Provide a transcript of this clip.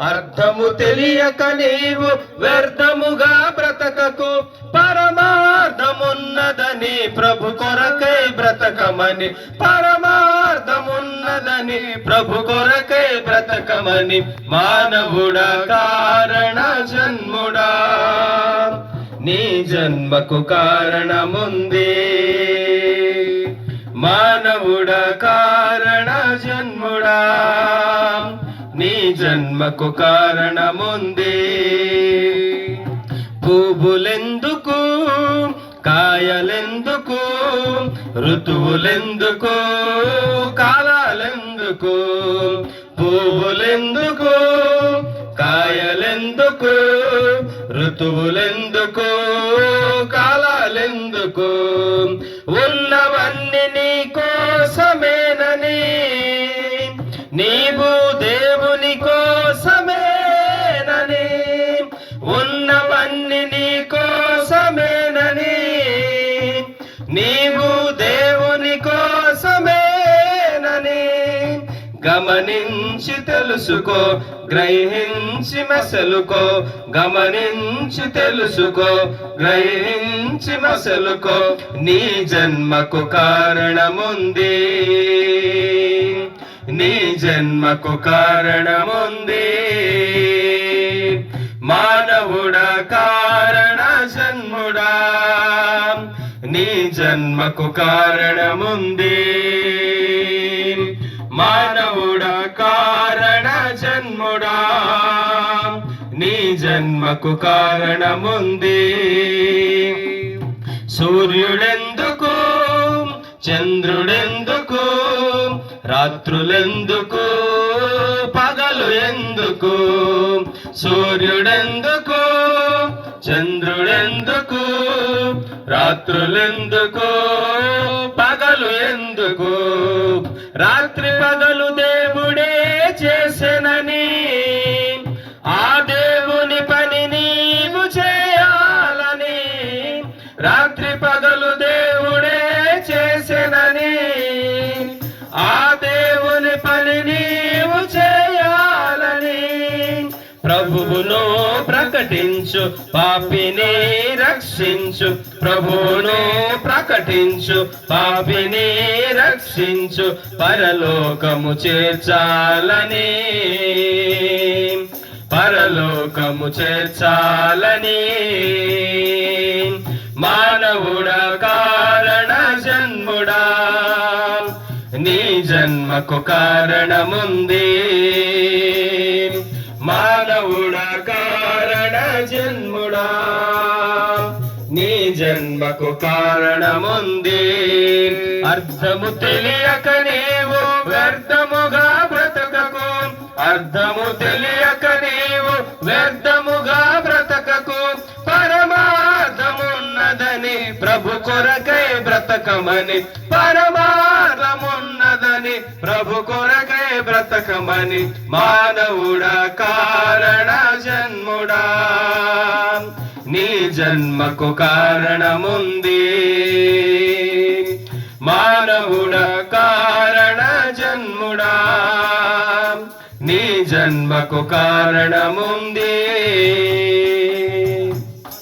అర్థము తెలియక నీవు వ్యర్థముగా బ్రతకకు. పరమార్థమున్నదని ప్రభు కొరకై బ్రతకమని, పరమార్థమున్నదని ప్రభు కొరకై బ్రతకమని. మానవుడా కారణ జన్ముడా, నీ జన్మకు కారణముంది. మానవుడా కారణ జన్ముడా, నీ జన్మకు కారణముంది. పువ్వులెందుకు, కాయలెందుకు, ఋతువులెందుకు, కాలాలెందుకు? పువ్వులెందుకు, కాయలెందుకు, ఋతువులెందుకు, కాలాలెందుకు? ఉన్నవన్నీ నీ కోసమేనని, నీవు దేవుని కోసమేనని. ఉన్నవన్నీ నీ కోసమేనని, నీవు దేవుని కోసమేనని. గమనించి తెలుసుకో, గ్రహించి మసలుకో. గమనించి తెలుసుకో, గ్రహించి మసలుకో. నీ జన్మకు కారణముంది, నీ జన్మకు కారణముంది. మానవుడా కారణ జన్ముడా, నీ జన్మకు కారణముంది. మానవుడా కారణ జన్ముడా, నీ జన్మకు కారణముంది. సూర్యుడెందుకు, చంద్రుడెందుకు, రాత్రులెందుకు, పగలు ఎందుకు? సూర్యుడెందుకు, చంద్రుడెందుకు, రాత్రులెందుకు, పగలు ఎందుకు? రాత్రి పగలు దేవుడే చేసెనని, ఆ దేవుని పని నీవు చేయాలని. రాత్రి పగలు దేవుడే చేసెనని, ఆ దేవుని పని నీవు చేయాలని. ప్రభువును ప్రకటించు, పాపిని రక్షించు. ప్రభువును ప్రకటించు, పాపిని రక్షించు. పరలోకము చేర్చాలని, పరలోకము చేర్చాలని. మానవుడా కారణ జన్ముడా, నీ జన్మకు కారణముంది. మానవుడా కారణ జన్ముడా, నీ జన్మకు కారణముంది. అర్థము తెలియక నీవు వ్యర్థముగా బ్రతకకు. అర్థము తెలియక నీవు వ్యర్థముగా బ్రతకకు. పరమార్థమున్నదని ప్రభు కొరకై బ్రతకమని, పరమార్థమున్నదని ప్రభు కొరకై బ్రతకమని. మానవుడా కారణ జన్ముడా, నీ జన్మకు కారణముంది. మానవుడా కారణ జన్ముడా, నీ జన్మకు కారణముంది.